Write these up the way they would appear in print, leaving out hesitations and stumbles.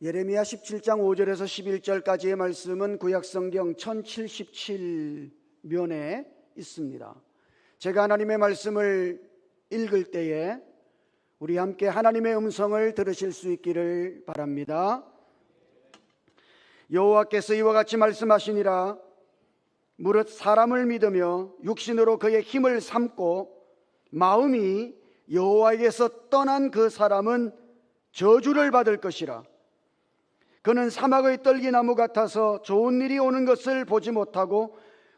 예레미야 17장 5절에서 11절까지의 말씀은 구약성경 1077면에 있습니다. 제가 하나님의 말씀을 읽을 때에 우리 함께 하나님의 음성을 들으실 수 있기를 바랍니다. 여호와께서 이와 같이 말씀하시니라. 무릇 사람을 믿으며 육신으로 그의 힘을 삼고 마음이 여호와에게서 떠난 그 사람은 저주를 받을 것이라. 그는 사막의 떨기나무 같아서 좋은 일이 오는 것을 보지 못하고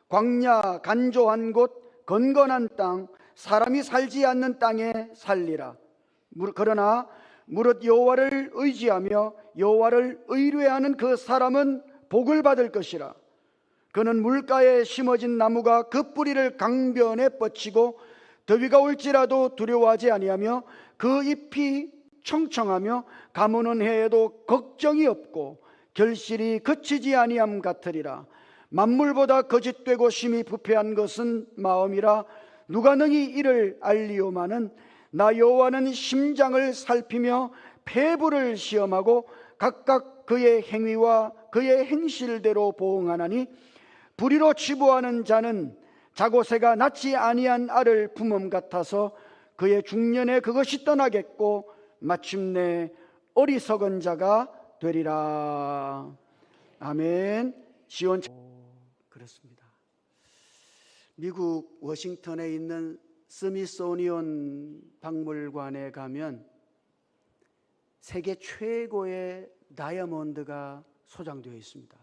광야 간조한 곳 건건한 땅 사람이 살지 않는 땅에 살리라. 그러나 무릇 여호와를 의지하며 여호와를 의뢰하는 그 사람은 복을 받을 것이라. 그는 물가에 심어진 나무가 그 뿌리를 강변에 뻗치고 더위가 올지라도 두려워하지 아니하며 그 잎이 청청하며 가무는 해에도 걱정이 없고 결실이 그치지 아니함 같으리라. 만물보다 거짓되고 심히 부패한 것은 마음이라. 누가 능히 이를 알리오마는 나 여호와는 심장을 살피며 폐부를 시험하고 각각 그의 행위와 그의 행실대로 보응하나니 불의로 치부하는 자는 자고새가 낳지 아니한 알을 품음 같아서 그의 중년에 그것이 떠나겠고 마침내 어리석은 자가 되리라. 아멘. 시온. 그렇습니다. 미국 워싱턴에 있는 스미소니온 박물관에 가면 세계 최고의 다이아몬드가 소장되어 있습니다.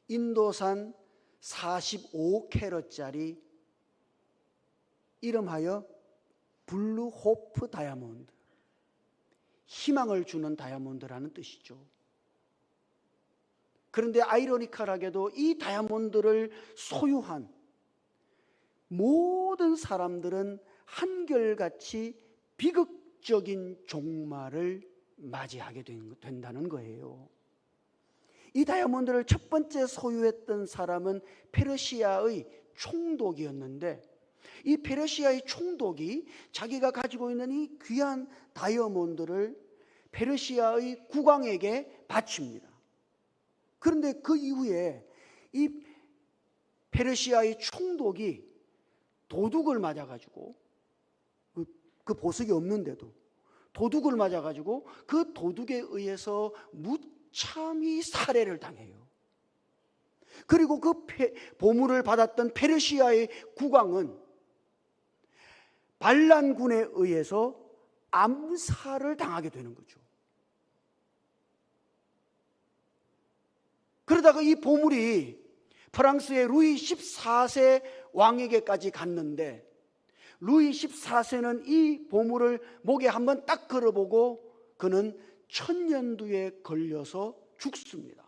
인도산 45캐럿짜리 이름하여 블루 호프 다이아몬드, 희망을 주는 다이아몬드라는 뜻이죠. 그런데 아이러니컬하게도 이 다이아몬드를 소유한 모든 사람들은 한결같이 비극적인 종말을 맞이하게 된다는 거예요. 이 다이아몬드를 첫 번째 소유했던 사람은 페르시아의 총독이었는데, 이 페르시아의 총독이 자기가 가지고 있는 이 귀한 다이아몬드를 페르시아의 국왕에게 바칩니다. 그런데 그 이후에 이 페르시아의 총독이 도둑을 맞아가지고, 그 보석이 없는데도 도둑을 맞아가지고 그 도둑에 의해서 무참히 살해를 당해요. 그리고 그 보물을 받았던 페르시아의 국왕은 반란군에 의해서 암살을 당하게 되는 거죠. 그러다가 이 보물이 프랑스의 루이 14세 왕에게까지 갔는데, 루이 14세는 이 보물을 목에 한번 딱 걸어보고 그는 천년두에 걸려서 죽습니다.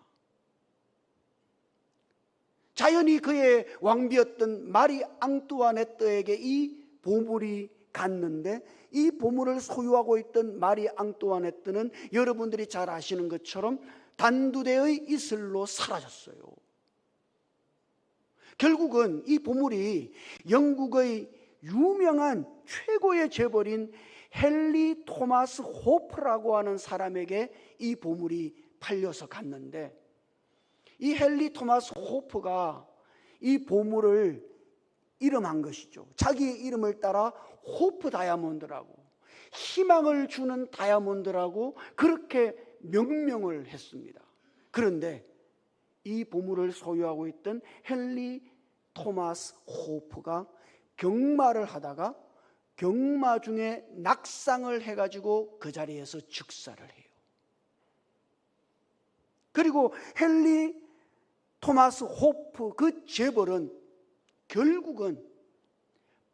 자연히 그의 왕비였던 마리 앙뚜아네트에게 이 보물이 갔는데, 이 보물을 소유하고 있던 마리 앙뚜아네트는 여러분들이 잘 아시는 것처럼 단두대의 이슬로 사라졌어요. 결국은 이 보물이 영국의 유명한 최고의 재벌인 헨리 토마스 호프라고 하는 사람에게 이 보물이 팔려서 갔는데, 이 헨리 토마스 호프가 이 보물을 이름한 것이죠. 자기의 이름을 따라 호프 다이아몬드라고, 희망을 주는 다이아몬드라고 그렇게 명명을 했습니다. 그런데 이 보물을 소유하고 있던 헨리 토마스 호프가 경마를 하다가 경마 중에 낙상을 해가지고 그 자리에서 즉사를 해요. 그리고 헨리 토마스 호프 그 재벌은 결국은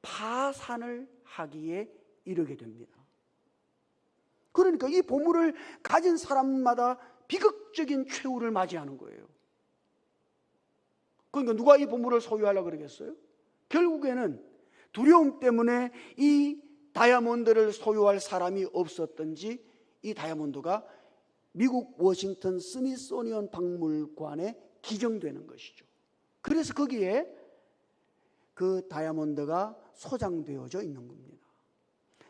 파산을 하기에 이르게 됩니다. 그러니까 이 보물을 가진 사람마다 비극적인 최후를 맞이하는 거예요. 그러니까 누가 이 보물을 소유하려고 그러겠어요? 결국에는 두려움 때문에 이 다이아몬드를 소유할 사람이 없었던지 이 다이아몬드가 미국 워싱턴 스미소니언 박물관에 기증되는 것이죠. 그래서 거기에 그 다이아몬드가 소장되어져 있는 겁니다.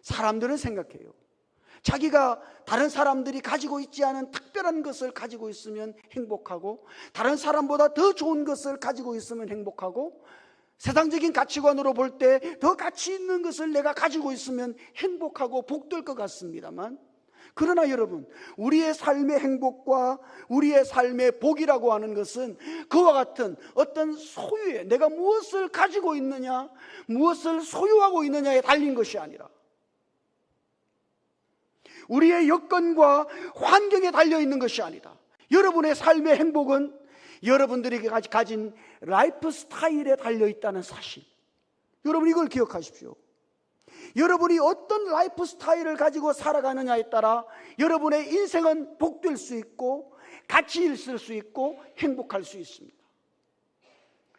사람들은 생각해요. 자기가 다른 사람들이 가지고 있지 않은 특별한 것을 가지고 있으면 행복하고, 다른 사람보다 더 좋은 것을 가지고 있으면 행복하고, 세상적인 가치관으로 볼 때 더 가치 있는 것을 내가 가지고 있으면 행복하고 복될 것 같습니다만, 그러나 여러분, 우리의 삶의 행복과 우리의 삶의 복이라고 하는 것은 그와 같은 어떤 소유에, 내가 무엇을 가지고 있느냐, 무엇을 소유하고 있느냐에 달린 것이 아니라 우리의 여건과 환경에 달려있는 것이 아니다. 여러분의 삶의 행복은 여러분들이 가진 라이프 스타일에 달려있다는 사실, 여러분 이걸 기억하십시오. 여러분이 어떤 라이프 스타일을 가지고 살아가느냐에 따라 여러분의 인생은 복될 수 있고 가치 있을 수 있고 행복할 수 있습니다.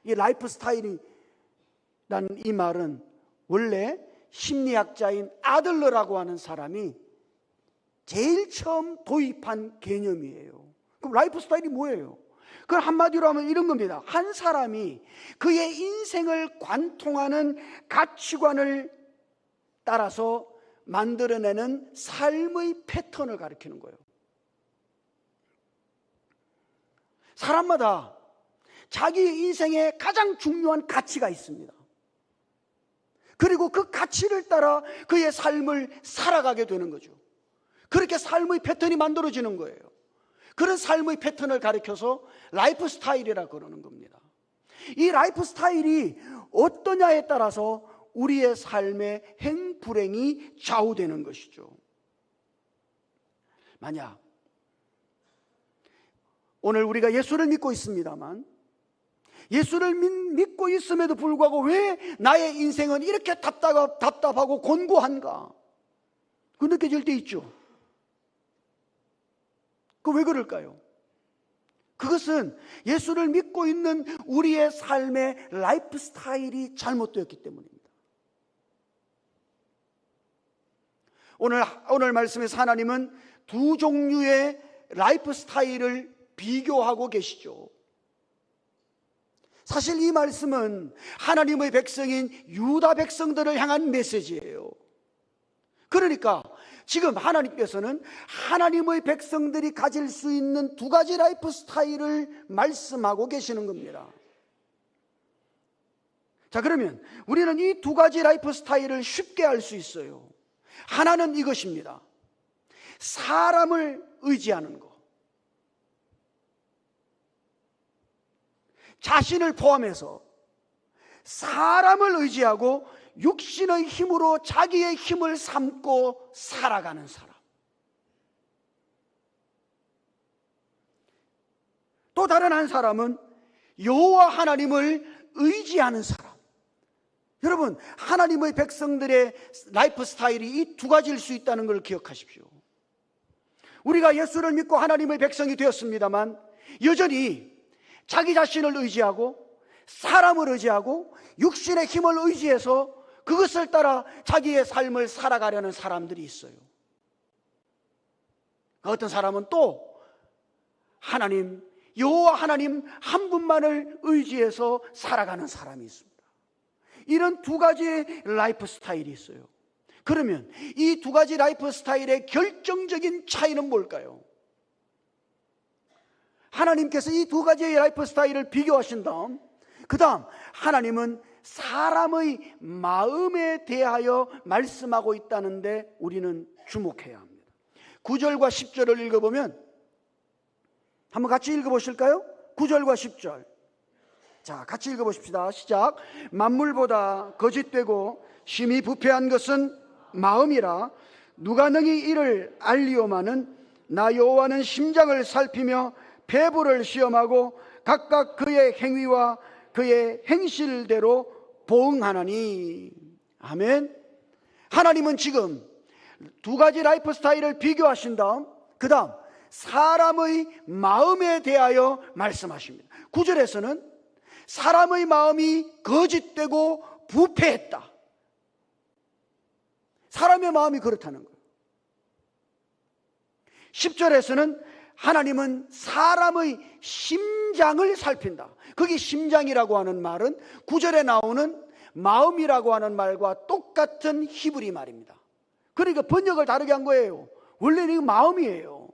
이 라이프 스타일이라는 이 말은 원래 심리학자인 아들러라고 하는 사람이 제일 처음 도입한 개념이에요. 그럼 라이프 스타일이 뭐예요? 그걸 한마디로 하면 이런 겁니다. 한 사람이 그의 인생을 관통하는 가치관을 따라서 만들어내는 삶의 패턴을 가리키는 거예요. 사람마다 자기 인생에 가장 중요한 가치가 있습니다. 그리고 그 가치를 따라 그의 삶을 살아가게 되는 거죠. 그렇게 삶의 패턴이 만들어지는 거예요. 그런 삶의 패턴을 가리켜서 라이프 스타일이라고 그러는 겁니다. 이 라이프 스타일이 어떠냐에 따라서 우리의 삶의 행불행이 좌우되는 것이죠. 만약 오늘 우리가 예수를 믿고 있습니다만, 예수를 믿고 있음에도 불구하고 왜 나의 인생은 이렇게 답답하고 곤고한가? 그 느껴질 때 있죠. 그 왜 그럴까요? 그것은 예수를 믿고 있는 우리의 삶의 라이프 스타일이 잘못되었기 때문입니다. 오늘 말씀에서 하나님은 두 종류의 라이프 스타일을 비교하고 계시죠. 사실 이 말씀은 하나님의 백성인 유다 백성들을 향한 메시지예요. 그러니까 지금 하나님께서는 하나님의 백성들이 가질 수 있는 두 가지 라이프 스타일을 말씀하고 계시는 겁니다. 자, 그러면 우리는 이 두 가지 라이프 스타일을 쉽게 알 수 있어요. 하나는 이것입니다. 사람을 의지하는 것. 자신을 포함해서 사람을 의지하고 육신의 힘으로 자기의 힘을 삼고 살아가는 사람. 또 다른 한 사람은 여호와 하나님을 의지하는 사람. 여러분, 하나님의 백성들의 라이프 스타일이 이 두 가지일 수 있다는 걸 기억하십시오. 우리가 예수를 믿고 하나님의 백성이 되었습니다만 여전히 자기 자신을 의지하고 사람을 의지하고 육신의 힘을 의지해서 그것을 따라 자기의 삶을 살아가려는 사람들이 있어요. 어떤 사람은 또 하나님, 여호와 하나님 한 분만을 의지해서 살아가는 사람이 있습니다. 이런 두 가지의 라이프 스타일이 있어요. 그러면 이 두 가지 라이프 스타일의 결정적인 차이는 뭘까요? 하나님께서 이 두 가지의 라이프 스타일을 비교하신 다음, 그 다음 하나님은 사람의 마음에 대하여 말씀하고 있다는데 우리는 주목해야 합니다. 9절과 10절을 읽어보면, 한번 같이 읽어보실까요? 9절과 10절. 자, 같이 읽어보십시다. 시작. 만물보다 거짓되고 심히 부패한 것은 마음이라. 누가 능히 이를 알리오마는 나 여호와는 심장을 살피며 배부를 시험하고 각각 그의 행위와 그의 행실대로 보응하나니. 아멘. 하나님은 지금 두 가지 라이프 스타일을 비교하신 다음, 그 다음 사람의 마음에 대하여 말씀하십니다. 9절에서는 사람의 마음이 거짓되고 부패했다. 사람의 마음이 그렇다는 거예요. 10절에서는 하나님은 사람의 심장을 살핀다. 거기 심장이라고 하는 말은 9절에 나오는 마음이라고 하는 말과 똑같은 히브리 말입니다. 그러니까 번역을 다르게 한 거예요. 원래는 이거 마음이에요.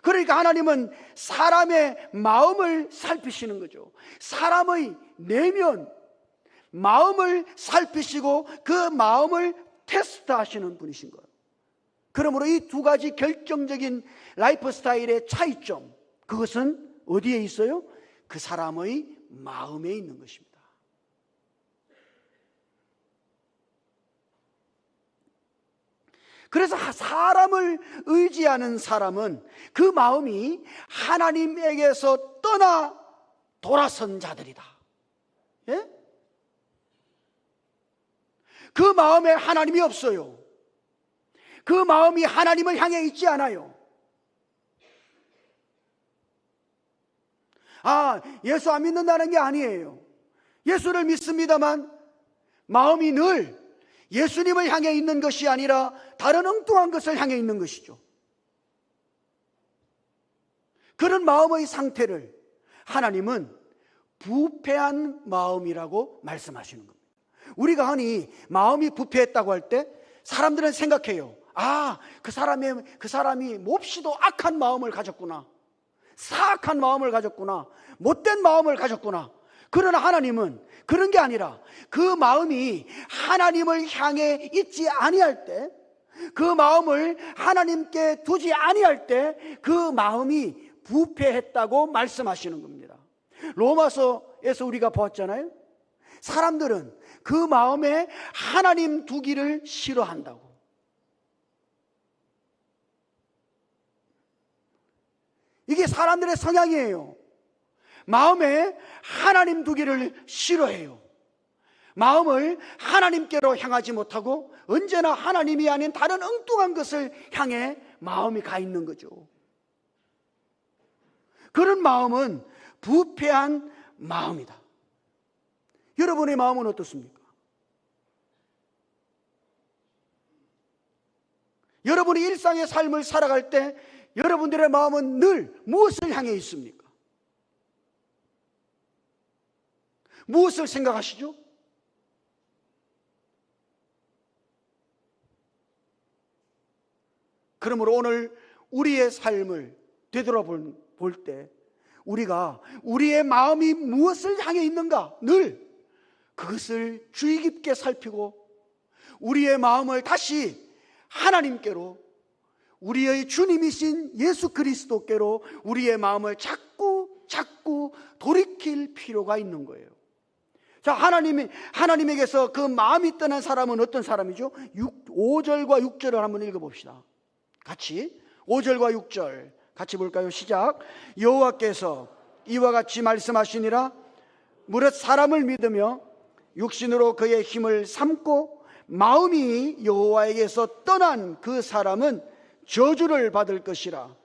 그러니까 하나님은 사람의 마음을 살피시는 거죠. 사람의 내면, 마음을 살피시고 그 마음을 테스트하시는 분이신 거예요. 그러므로 이 두 가지 결정적인 라이프 스타일의 차이점, 그것은 어디에 있어요? 그 사람의 마음에 있는 것입니다. 그래서 사람을 의지하는 사람은 그 마음이 하나님에게서 떠나 돌아선 자들이다. 예? 그 마음에 하나님이 없어요. 그 마음이 하나님을 향해 있지 않아요. 예수 안 믿는다는 게 아니에요. 예수를 믿습니다만 마음이 늘 예수님을 향해 있는 것이 아니라 다른 엉뚱한 것을 향해 있는 것이죠. 그런 마음의 상태를 하나님은 부패한 마음이라고 말씀하시는 겁니다. 우리가 흔히 마음이 부패했다고 할 때 사람들은 생각해요. 그 사람이 몹시도 악한 마음을 가졌구나. 사악한 마음을 가졌구나. 못된 마음을 가졌구나. 그러나 하나님은 그런 게 아니라 그 마음이 하나님을 향해 있지 아니할 때, 그 마음을 하나님께 두지 아니할 때 그 마음이 부패했다고 말씀하시는 겁니다. 로마서에서 우리가 보았잖아요. 사람들은 그 마음에 하나님 두기를 싫어한다고. 이게 사람들의 성향이에요. 마음에 하나님 두기를 싫어해요. 마음을 하나님께로 향하지 못하고 언제나 하나님이 아닌 다른 엉뚱한 것을 향해 마음이 가 있는 거죠. 그런 마음은 부패한 마음이다. 여러분의 마음은 어떻습니까? 여러분이 일상의 삶을 살아갈 때 여러분들의 마음은 늘 무엇을 향해 있습니까? 무엇을 생각하시죠? 그러므로 오늘 우리의 삶을 되돌아볼 때 우리가 우리의 마음이 무엇을 향해 있는가 늘 그것을 주의 깊게 살피고 우리의 마음을 다시 하나님께로, 우리의 주님이신 예수 그리스도께로 우리의 마음을 자꾸 돌이킬 필요가 있는 거예요. 자, 하나님에게서 그 마음이 떠난 사람은 어떤 사람이죠? 5절과 6절을 한번 읽어봅시다. 같이 5절과 6절 같이 볼까요? 시작. 여호와께서 이와 같이 말씀하시니라. 무릇 사람을 믿으며 육신으로 그의 힘을 삼고 마음이 여호와에게서 떠난 그 사람은 저주를 받을 것이라.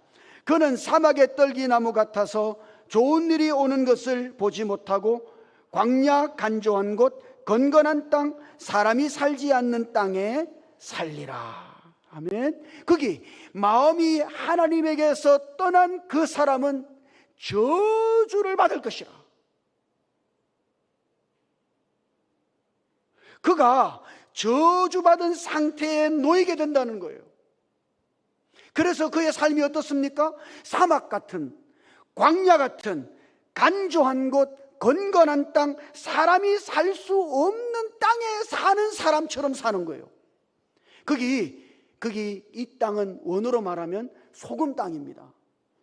그는 사막의 떨기나무 같아서 좋은 일이 오는 것을 보지 못하고 광야 간조한 곳 건건한 땅 사람이 살지 않는 땅에 살리라. 아멘. 거기 마음이 하나님에게서 떠난 그 사람은 저주를 받을 것이라. 그가 저주받은 상태에 놓이게 된다는 거예요. 그래서 그의 삶이 어떻습니까? 사막 같은, 광야 같은, 간조한 곳, 건건한 땅, 사람이 살 수 없는 땅에 사는 사람처럼 사는 거예요. 거기 이 땅은 원어로 말하면 소금 땅입니다.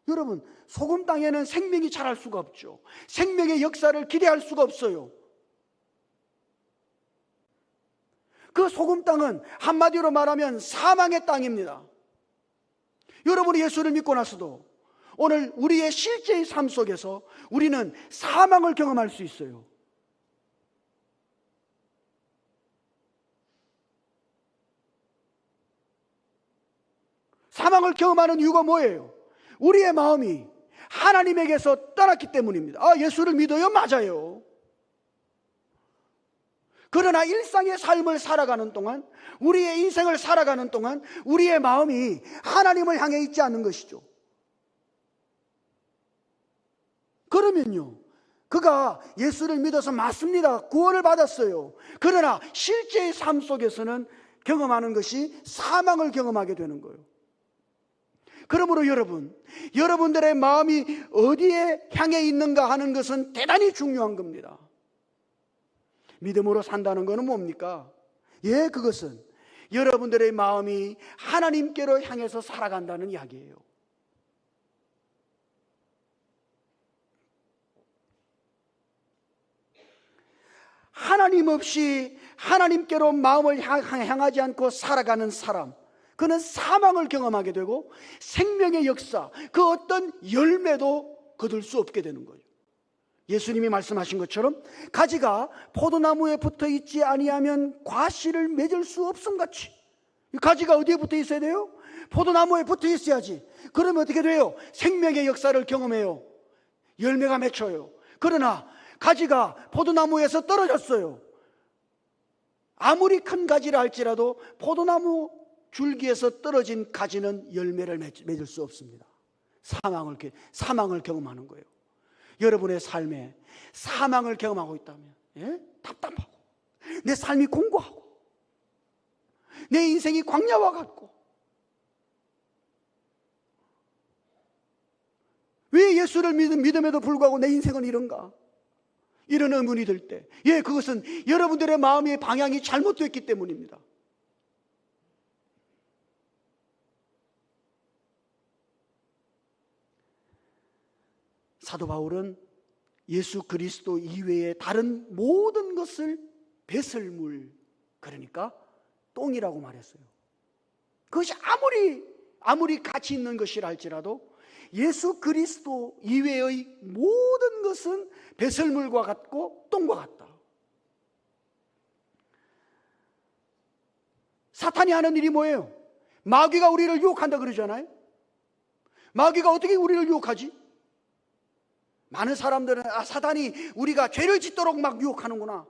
여러분, 소금 땅에는 생명이 자랄 수가 없죠. 생명의 역사를 기대할 수가 없어요. 그 소금 땅은 한마디로 말하면 사망의 땅입니다. 여러분이 예수를 믿고 나서도 오늘 우리의 실제의 삶 속에서 우리는 사망을 경험할 수 있어요. 사망을 경험하는 이유가 뭐예요? 우리의 마음이 하나님에게서 떠났기 때문입니다. 예수를 믿어요? 맞아요. 그러나 일상의 삶을 살아가는 동안, 우리의 인생을 살아가는 동안 우리의 마음이 하나님을 향해 있지 않는 것이죠. 그러면요, 그가 예수를 믿어서 맞습니다. 구원을 받았어요. 그러나 실제의 삶 속에서는 경험하는 것이 사망을 경험하게 되는 거예요. 그러므로 여러분들의 마음이 어디에 향해 있는가 하는 것은 대단히 중요한 겁니다. 믿음으로 산다는 것은 뭡니까? 예, 그것은 여러분들의 마음이 하나님께로 향해서 살아간다는 이야기예요. 하나님 없이 하나님께로 마음을 향하지 않고 살아가는 사람, 그는 사망을 경험하게 되고 생명의 역사, 그 어떤 열매도 거둘 수 없게 되는 거예요. 예수님이 말씀하신 것처럼 가지가 포도나무에 붙어 있지 아니하면 과실을 맺을 수 없음같이, 가지가 어디에 붙어 있어야 돼요? 포도나무에 붙어 있어야지. 그러면 어떻게 돼요? 생명의 역사를 경험해요. 열매가 맺혀요. 그러나 가지가 포도나무에서 떨어졌어요. 아무리 큰 가지라 할지라도 포도나무 줄기에서 떨어진 가지는 열매를 맺을 수 없습니다. 사망을 경험하는 거예요. 여러분의 삶에 사망을 경험하고 있다면, 예? 답답하고 내 삶이 공고하고 내 인생이 광야와 같고, 왜 예수를 믿음에도 불구하고 내 인생은 이런가? 이런 의문이 들 때, 예, 그것은 여러분들의 마음의 방향이 잘못됐기 때문입니다. 사도 바울은 예수 그리스도 이외의 다른 모든 것을 배설물, 그러니까 똥이라고 말했어요. 그것이 아무리 가치 있는 것이라 할지라도 예수 그리스도 이외의 모든 것은 배설물과 같고 똥과 같다. 사탄이 하는 일이 뭐예요? 마귀가 우리를 유혹한다 그러잖아요. 마귀가 어떻게 우리를 유혹하지? 많은 사람들은 사탄이 우리가 죄를 짓도록 막 유혹하는구나,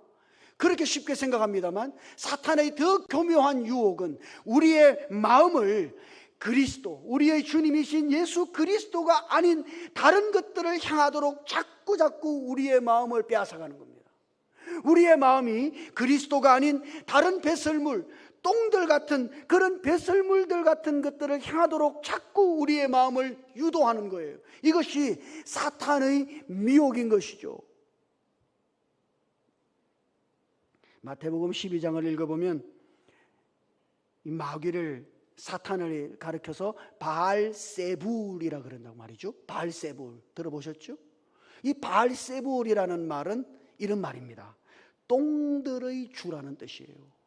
그렇게 쉽게 생각합니다만, 사탄의 더 교묘한 유혹은 우리의 마음을 그리스도, 우리의 주님이신 예수 그리스도가 아닌 다른 것들을 향하도록 자꾸 우리의 마음을 빼앗아가는 겁니다. 우리의 마음이 그리스도가 아닌 다른 배설물, 똥들 같은 그런 배설물들 같은 것들을 향하도록 자꾸 우리의 마음을 유도하는 거예요. 이것이 사탄의 미혹인 것이죠. 마태복음 12장을 읽어보면 이 마귀를, 사탄을 가르쳐서 바알세불이라 그런다고 말이죠. 바알세불 들어보셨죠? 이 바알세불이라는 말은 이런 말입니다. 똥들의 주라는 뜻이에요.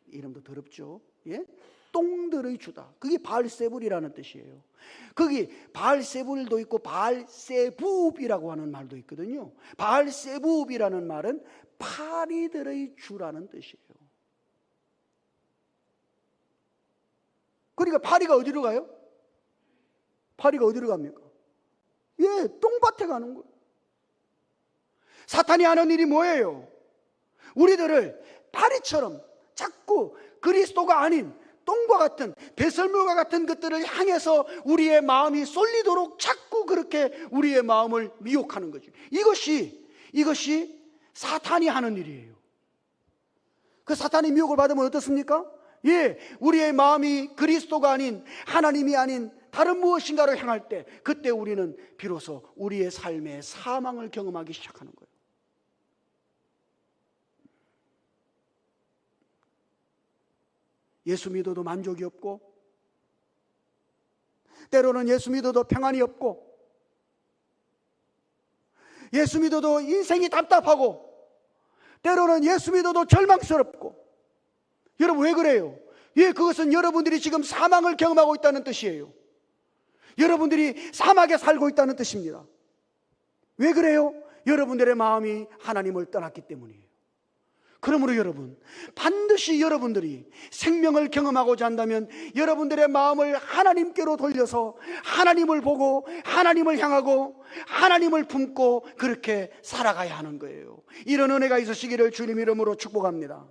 이름도 더럽죠? 예? 똥들의 주다. 그게 바알세불이라는 뜻이에요. 거기 바알세불도 있고 바알세붑이라고 하는 말도 있거든요. 바알세붑이라는 말은 파리들의 주라는 뜻이에요. 그러니까 파리가 어디로 가요? 파리가 어디로 갑니까? 예, 똥밭에 가는 거예요. 사탄이 하는 일이 뭐예요? 우리들을 파리처럼 자꾸 그리스도가 아닌 똥과 같은 배설물과 같은 것들을 향해서 우리의 마음이 쏠리도록 자꾸 그렇게 우리의 마음을 미혹하는 거죠. 이것이 사탄이 하는 일이에요. 그 사탄의 미혹을 받으면 어떻습니까? 예, 우리의 마음이 그리스도가 아닌, 하나님이 아닌 다른 무엇인가를 향할 때, 그때 우리는 비로소 우리의 삶에 사망을 경험하기 시작하는 거예요. 예수 믿어도 만족이 없고, 때로는 예수 믿어도 평안이 없고, 예수 믿어도 인생이 답답하고, 때로는 예수 믿어도 절망스럽고. 여러분, 왜 그래요? 예, 그것은 여러분들이 지금 사망을 경험하고 있다는 뜻이에요. 여러분들이 사막에 살고 있다는 뜻입니다. 왜 그래요? 여러분들의 마음이 하나님을 떠났기 때문이에요. 그러므로 여러분, 반드시 여러분들이 생명을 경험하고자 한다면 여러분들의 마음을 하나님께로 돌려서 하나님을 보고 하나님을 향하고 하나님을 품고 그렇게 살아가야 하는 거예요. 이런 은혜가 있으시기를 주님 이름으로 축복합니다.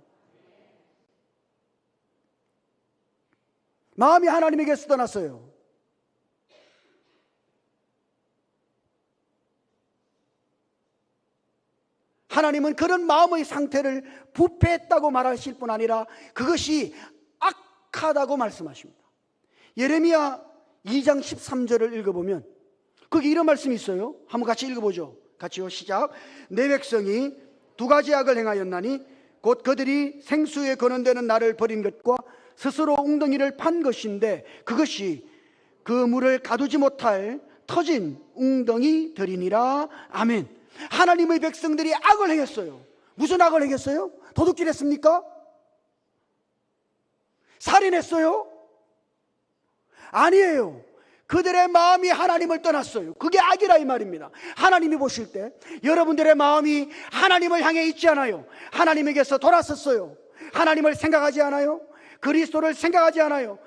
마음이 하나님에게서 떠났어요. 하나님은 그런 마음의 상태를 부패했다고 말하실 뿐 아니라 그것이 악하다고 말씀하십니다. 예레미야 2장 13절을 읽어보면 거기 이런 말씀이 있어요. 한번 같이 읽어보죠. 같이요. 시작. 내 백성이 두 가지 악을 행하였나니 곧 그들이 생수에 거론되는 나를 버린 것과 스스로 웅덩이를 판 것인데 그것이 그 물을 가두지 못할 터진 웅덩이들이니라. 아멘. 하나님의 백성들이 악을 행했어요. 무슨 악을 행했어요? 도둑질했습니까? 살인했어요? 아니에요. 그들의 마음이 하나님을 떠났어요. 그게 악이라 이 말입니다. 하나님이 보실 때 여러분들의 마음이 하나님을 향해 있지 않아요. 하나님에게서 돌아섰어요. 하나님을 생각하지 않아요. 그리스도를 생각하지 않아요.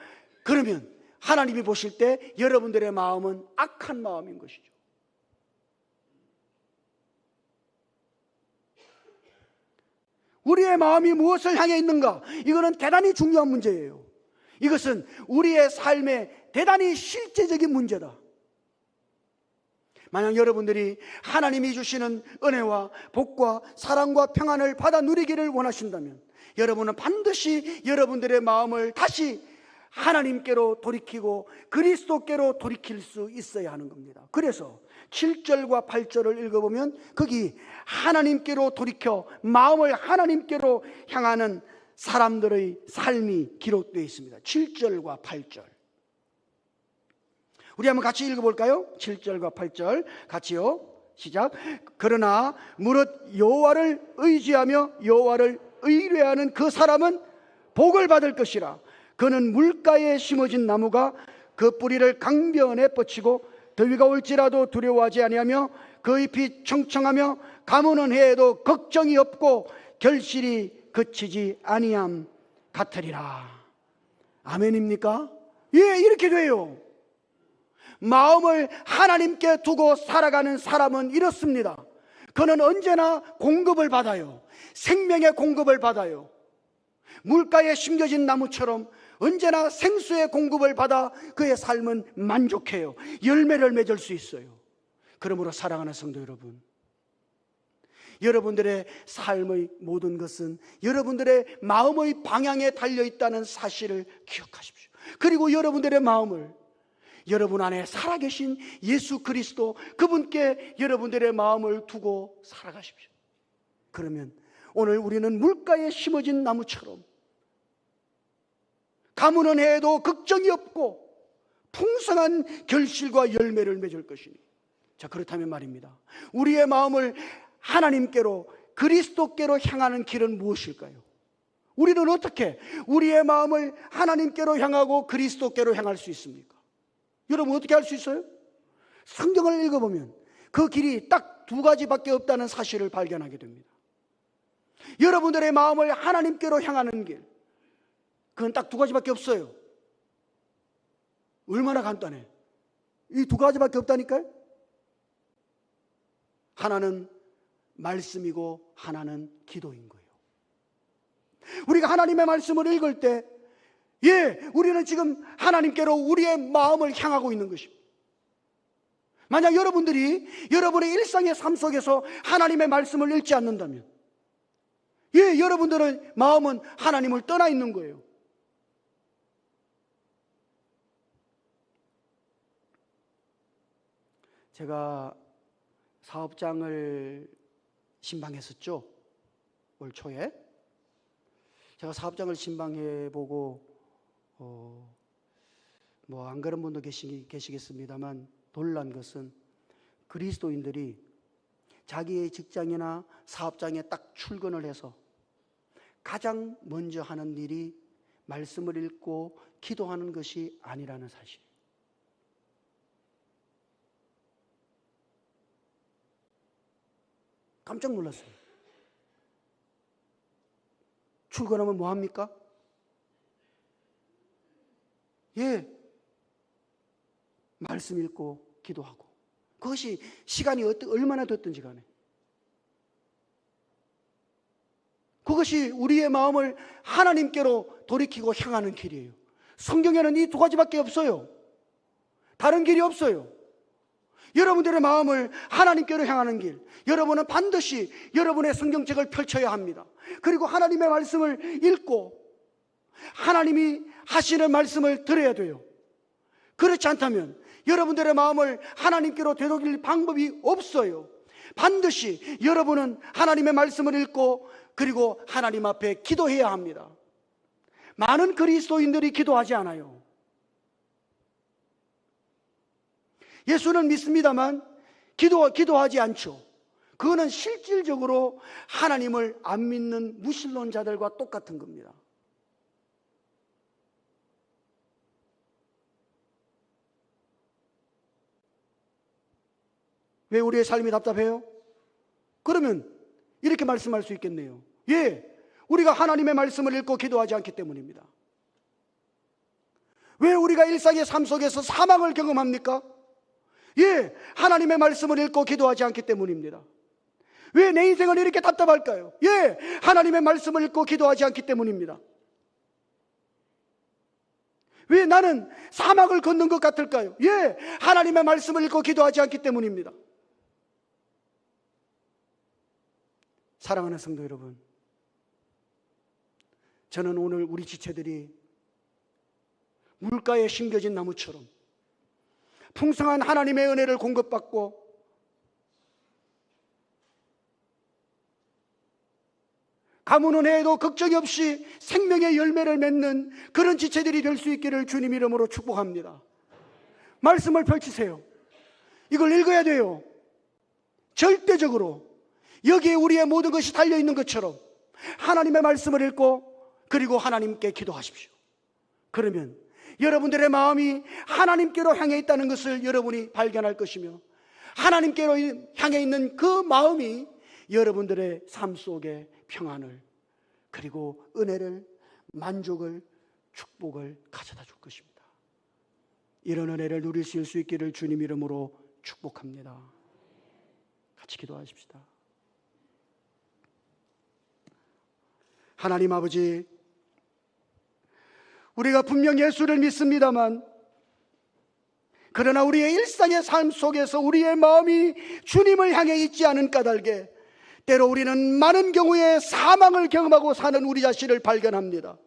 그러면 하나님이 보실 때 여러분들의 마음은 악한 마음인 것이죠. 우리의 마음이 무엇을 향해 있는가? 이거는 대단히 중요한 문제예요. 이것은 우리의 삶의 대단히 실제적인 문제다. 만약 여러분들이 하나님이 주시는 은혜와 복과 사랑과 평안을 받아 누리기를 원하신다면 여러분은 반드시 여러분들의 마음을 다시 하나님께로 돌이키고 그리스도께로 돌이킬 수 있어야 하는 겁니다. 그래서 7절과 8절을 읽어보면 거기 하나님께로 돌이켜 마음을 하나님께로 향하는 사람들의 삶이 기록되어 있습니다. 7절과 8절 우리 한번 같이 읽어볼까요? 7절과 8절 같이요. 시작. 그러나 무릇 여호와를 의지하며 여호와를 의뢰하는 그 사람은 복을 받을 것이라. 그는 물가에 심어진 나무가 그 뿌리를 강변에 뻗치고 더위가 올지라도 두려워하지 아니하며 그 잎이 청청하며 가무는 해에도 걱정이 없고 결실이 그치지 아니함 같으리라. 아멘입니까? 예, 이렇게 돼요. 마음을 하나님께 두고 살아가는 사람은 이렇습니다. 그는 언제나 공급을 받아요. 생명의 공급을 받아요. 물가에 심겨진 나무처럼 언제나 생수의 공급을 받아 그의 삶은 만족해요. 열매를 맺을 수 있어요. 그러므로 사랑하는 성도 여러분, 여러분들의 삶의 모든 것은 여러분들의 마음의 방향에 달려있다는 사실을 기억하십시오. 그리고 여러분들의 마음을 여러분 안에 살아계신 예수 그리스도 그분께 여러분들의 마음을 두고 살아가십시오. 그러면 오늘 우리는 물가에 심어진 나무처럼 가무는 해에도 걱정이 없고 풍성한 결실과 열매를 맺을 것이니, 자, 그렇다면 말입니다. 우리의 마음을 하나님께로 그리스도께로 향하는 길은 무엇일까요? 우리는 어떻게 우리의 마음을 하나님께로 향하고 그리스도께로 향할 수 있습니까? 여러분 어떻게 할 수 있어요? 성경을 읽어보면 그 길이 딱 두 가지밖에 없다는 사실을 발견하게 됩니다. 여러분들의 마음을 하나님께로 향하는 길, 그건 딱 두 가지밖에 없어요. 얼마나 간단해. 이 두 가지밖에 없다니까요. 하나는 말씀이고 하나는 기도인 거예요. 우리가 하나님의 말씀을 읽을 때, 우리는 지금 하나님께로 우리의 마음을 향하고 있는 것입니다. 만약 여러분들이 여러분의 일상의 삶 속에서 하나님의 말씀을 읽지 않는다면, 여러분들의 마음은 하나님을 떠나 있는 거예요. 제가 사업장을 신방했었죠. 올 초에 제가 사업장을 신방해보고 안 그런 분도 계시겠습니다만 놀란 것은 그리스도인들이 자기의 직장이나 사업장에 딱 출근을 해서 가장 먼저 하는 일이 말씀을 읽고 기도하는 것이 아니라는 사실. 깜짝 놀랐어요. 출근하면 뭐 합니까? 말씀 읽고 기도하고, 그것이 시간이 얼마나 됐든지 간에 그것이 우리의 마음을 하나님께로 돌이키고 향하는 길이에요. 성경에는 이 두 가지밖에 없어요. 다른 길이 없어요. 여러분들의 마음을 하나님께로 향하는 길, 여러분은 반드시 여러분의 성경책을 펼쳐야 합니다. 그리고 하나님의 말씀을 읽고 하나님이 하시는 말씀을 들어야 돼요. 그렇지 않다면 여러분들의 마음을 하나님께로 되돌릴 방법이 없어요. 반드시 여러분은 하나님의 말씀을 읽고 그리고 하나님 앞에 기도해야 합니다. 많은 그리스도인들이 기도하지 않아요. 예수는 믿습니다만 기도하지 않죠. 그거는 실질적으로 하나님을 안 믿는 무신론자들과 똑같은 겁니다. 왜 우리의 삶이 답답해요? 그러면 이렇게 말씀할 수 있겠네요. 예, 우리가 하나님의 말씀을 읽고 기도하지 않기 때문입니다. 왜 우리가 일상의 삶 속에서 사망을 경험합니까? 예, 하나님의 말씀을 읽고 기도하지 않기 때문입니다. 왜 내 인생은 이렇게 답답할까요? 예, 하나님의 말씀을 읽고 기도하지 않기 때문입니다. 왜 나는 사막을 걷는 것 같을까요? 예, 하나님의 말씀을 읽고 기도하지 않기 때문입니다. 사랑하는 성도 여러분, 저는 오늘 우리 지체들이 물가에 심겨진 나무처럼 풍성한 하나님의 은혜를 공급받고 가뭄 은혜에도 걱정이 없이 생명의 열매를 맺는 그런 지체들이 될 수 있기를 주님 이름으로 축복합니다. 말씀을 펼치세요. 이걸 읽어야 돼요. 절대적으로 여기에 우리의 모든 것이 달려있는 것처럼 하나님의 말씀을 읽고 그리고 하나님께 기도하십시오. 그러면 여러분들의 마음이 하나님께로 향해 있다는 것을 여러분이 발견할 것이며 하나님께로 향해 있는 그 마음이 여러분들의 삶 속에 평안을 그리고 은혜를, 만족을, 축복을 가져다 줄 것입니다. 이런 은혜를 누릴 수 있기를 주님 이름으로 축복합니다. 같이 기도하십시다. 하나님 아버지, 우리가 분명 예수를 믿습니다만 그러나 우리의 일상의 삶 속에서 우리의 마음이 주님을 향해 있지 않은 까닭에 때로 우리는 많은 경우에 사망을 경험하고 사는 우리 자신을 발견합니다.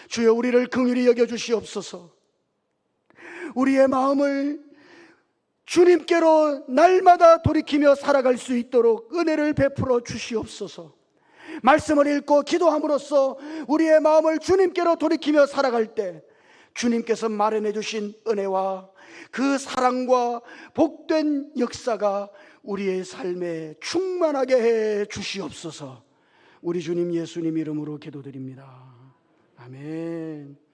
주여, 우리를 긍휼히 여겨주시옵소서. 우리의 마음을 주님께로 날마다 돌이키며 살아갈 수 있도록 은혜를 베풀어 주시옵소서. 말씀을 읽고 기도함으로써 우리의 마음을 주님께로 돌이키며 살아갈 때 주님께서 마련해 주신 은혜와 그 사랑과 복된 역사가 우리의 삶에 충만하게 해 주시옵소서. 우리 주님 예수님 이름으로 기도드립니다. 아멘.